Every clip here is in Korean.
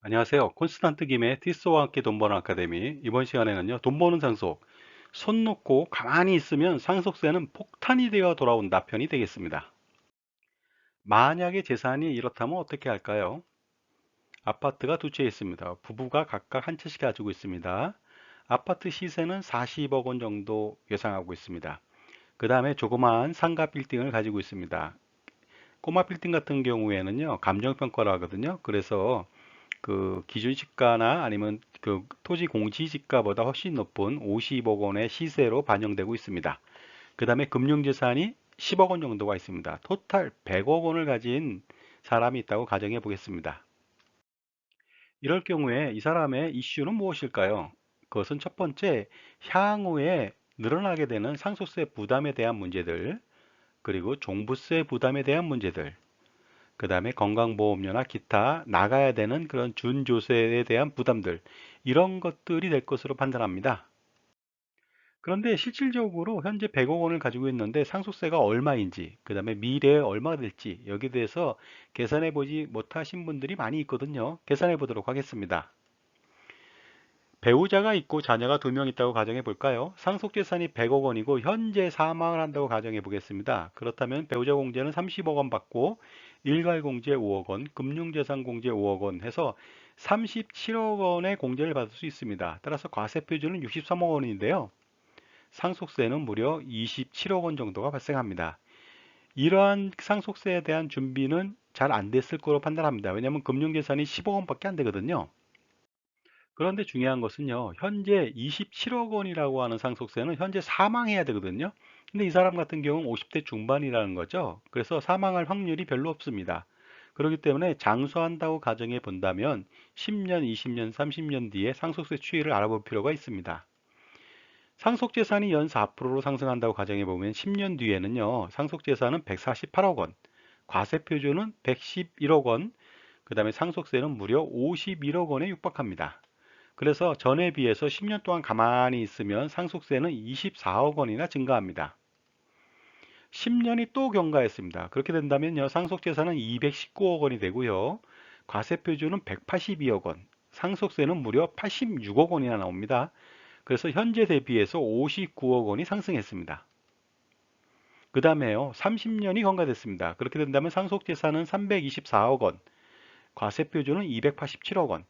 안녕하세요. 콘스탄트 김의 티스와 함께 돈 버는 아카데미. 이번 시간에는요, 돈 버는 상속. 손 놓고 가만히 있으면 상속세는 폭탄이 되어 돌아온다 편이 되겠습니다. 만약에 재산이 이렇다면 어떻게 할까요? 아파트가 두 채 있습니다. 부부가 각각 한 채씩 가지고 있습니다. 아파트 시세는 40억 원 정도 예상하고 있습니다. 그 다음에 조그마한 상가 빌딩을 가지고 있습니다. 꼬마 빌딩 같은 경우에는요, 감정평가를 하거든요. 그래서 그 기준시가나 아니면 그 토지 공시지가보다 훨씬 높은 50억 원의 시세로 반영되고 있습니다. 그 다음에 금융재산이 10억 원 정도가 있습니다. 토탈 100억 원을 가진 사람이 있다고 가정해 보겠습니다. 이럴 경우에 이 사람의 이슈는 무엇일까요? 그것은 첫 번째, 향후에 늘어나게 되는 상속세 부담에 대한 문제들, 그리고 종부세 부담에 대한 문제들, 그 다음에 건강보험료나 기타 나가야 되는 그런 준조세에 대한 부담들, 이런 것들이 될 것으로 판단합니다. 그런데 실질적으로 현재 100억 원을 가지고 있는데 상속세가 얼마인지, 그 다음에 미래에 얼마가 될지 여기에 대해서 계산해 보지 못하신 분들이 많이 있거든요. 계산해 보도록 하겠습니다. 배우자가 있고 자녀가 두 명 있다고 가정해 볼까요? 상속재산이 100억 원이고 현재 사망을 한다고 가정해 보겠습니다. 그렇다면 배우자 공제는 30억 원 받고 일괄 공제 5억 원, 금융재산 공제 5억 원 해서 37억 원의 공제를 받을 수 있습니다. 따라서 과세 표준은 63억 원인데요. 상속세는 무려 27억 원 정도가 발생합니다. 이러한 상속세에 대한 준비는 잘 안 됐을 거로 판단합니다. 왜냐하면 금융재산이 10억 원밖에 안 되거든요. 그런데 중요한 것은요, 현재 27억 원이라고 하는 상속세는 현재 사망해야 되거든요. 근데 이 사람 같은 경우는 50대 중반이라는 거죠. 그래서 사망할 확률이 별로 없습니다. 그렇기 때문에 장수한다고 가정해 본다면 10년, 20년, 30년 뒤에 상속세 추이를 알아볼 필요가 있습니다. 상속재산이 연 4%로 상승한다고 가정해 보면 10년 뒤에는요, 상속재산은 148억 원, 과세 표준은 111억 원, 그 다음에 상속세는 무려 51억 원에 육박합니다. 그래서 전에 비해서 10년 동안 가만히 있으면 상속세는 24억 원이나 증가합니다. 10년이 또 경과했습니다. 그렇게 된다면요, 상속재산은 219억 원이 되고요. 과세 표준은 182억 원, 상속세는 무려 86억 원이나 나옵니다. 그래서 현재 대비해서 59억 원이 상승했습니다. 그 다음에요, 30년이 경과됐습니다. 그렇게 된다면 상속재산은 324억 원, 과세 표준은 287억 원,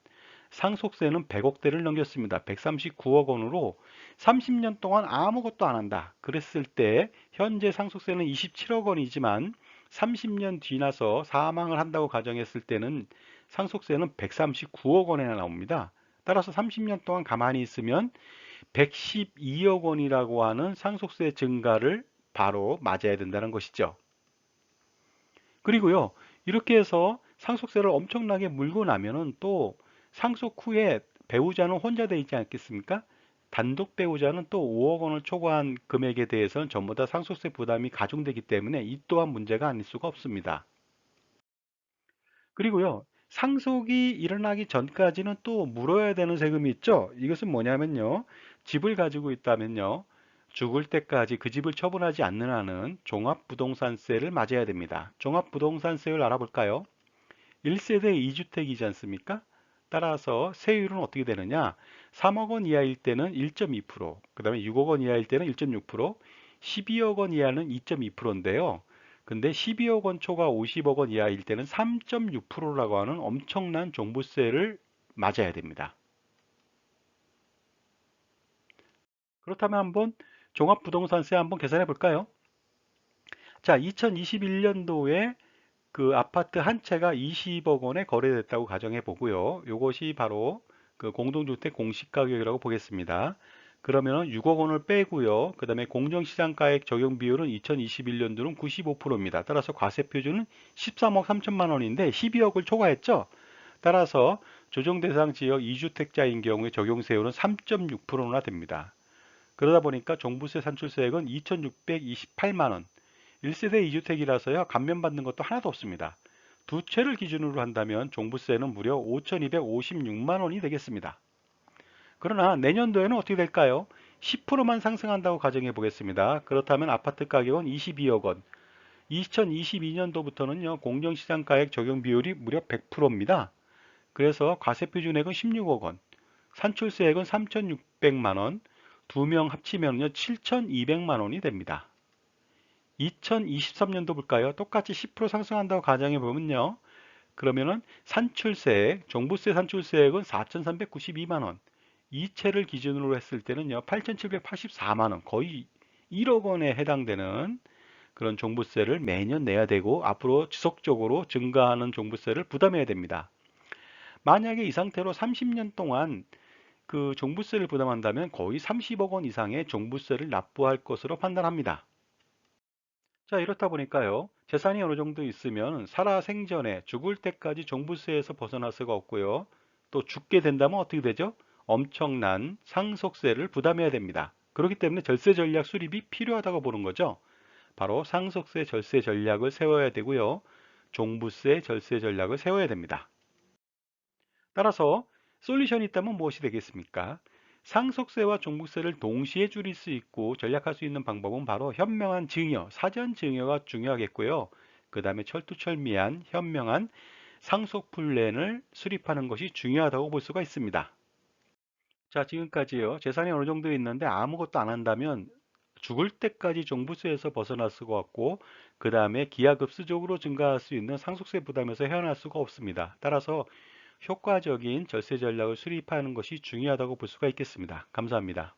상속세는 100억대를 넘겼습니다. 139억 원으로 30년 동안 아무것도 안 한다. 그랬을 때 현재 상속세는 27억 원이지만 30년 뒤나서 사망을 한다고 가정했을 때는 상속세는 139억 원이나 나옵니다. 따라서 30년 동안 가만히 있으면 112억 원이라고 하는 상속세 증가를 바로 맞아야 된다는 것이죠. 그리고요, 이렇게 해서 상속세를 엄청나게 물고 나면은 또 상속 후에 배우자는 혼자 돼 있지 않겠습니까? 단독 배우자는 또 5억 원을 초과한 금액에 대해서는 전부 다 상속세 부담이 가중되기 때문에 이 또한 문제가 아닐 수가 없습니다. 그리고요, 상속이 일어나기 전까지는 또 물어야 되는 세금이 있죠. 이것은 뭐냐면요, 집을 가지고 있다면요, 죽을 때까지 그 집을 처분하지 않는 한은 종합부동산세를 맞아야 됩니다. 종합부동산세를 알아볼까요? 1세대 2주택이지 않습니까? 따라서 세율은 어떻게 되느냐? 3억 원 이하일 때는 1.2%, 그 다음에 6억 원 이하일 때는 1.6%, 12억 원 이하는 2.2%인데요. 근데 12억 원 초과 50억 원 이하일 때는 3.6%라고 하는 엄청난 종부세를 맞아야 됩니다. 그렇다면 한번 종합부동산세 한번 계산해 볼까요? 자, 2021년도에 그 아파트 한 채가 20억 원에 거래됐다고 가정해 보고요. 이것이 바로 그 공동주택 공시가격이라고 보겠습니다. 그러면 6억 원을 빼고요. 그 다음에 공정시장가액 적용 비율은 2021년도는 95%입니다. 따라서 과세 표준은 13억 3천만 원인데 12억을 초과했죠. 따라서 조정 대상 지역 2주택자인 경우에 적용 세율은 3.6%나 됩니다. 그러다 보니까 종부세 산출세액은 2,628만 원, 1세대 2주택이라서요, 감면받는 것도 하나도 없습니다. 두 채를 기준으로 한다면 종부세는 무려 5,256만 원이 되겠습니다. 그러나 내년도에는 어떻게 될까요? 10%만 상승한다고 가정해 보겠습니다. 그렇다면 아파트 가격은 22억 원. 2022년도부터는요, 공정시장가액 적용 비율이 무려 100%입니다. 그래서 과세표준액은 16억 원, 산출세액은 3,600만 원, 두 명 합치면요 7,200만 원이 됩니다. 2023년도 볼까요? 똑같이 10% 상승한다고 가정해 보면요. 그러면은 산출세액, 종부세 산출세액은 4,392만 원, 이 채를 기준으로 했을 때는요 8,784만 원, 거의 1억 원에 해당되는 그런 종부세를 매년 내야 되고 앞으로 지속적으로 증가하는 종부세를 부담해야 됩니다. 만약에 이 상태로 30년 동안 그 종부세를 부담한다면 거의 30억 원 이상의 종부세를 납부할 것으로 판단합니다. 자, 이렇다 보니까요. 재산이 어느 정도 있으면 살아 생전에 죽을 때까지 종부세에서 벗어날 수가 없고요. 또 죽게 된다면 어떻게 되죠? 엄청난 상속세를 부담해야 됩니다. 그렇기 때문에 절세 전략 수립이 필요하다고 보는 거죠. 바로 상속세 절세 전략을 세워야 되고요. 종부세 절세 전략을 세워야 됩니다. 따라서 솔루션이 있다면 무엇이 되겠습니까? 상속세와 종부세를 동시에 줄일 수 있고 전략할 수 있는 방법은 바로 현명한 증여, 사전 증여가 중요하겠고요. 그 다음에 철두철미한 현명한 상속 플랜을 수립하는 것이 중요하다고 볼 수가 있습니다. 자, 지금까지요. 재산이 어느 정도 있는데 아무것도 안 한다면 죽을 때까지 종부세에서 벗어날 수가 없고 그 다음에 기하급수적으로 증가할 수 있는 상속세 부담에서 헤어날 수가 없습니다. 따라서 효과적인 절세 전략을 수립하는 것이 중요하다고 볼 수가 있겠습니다. 감사합니다.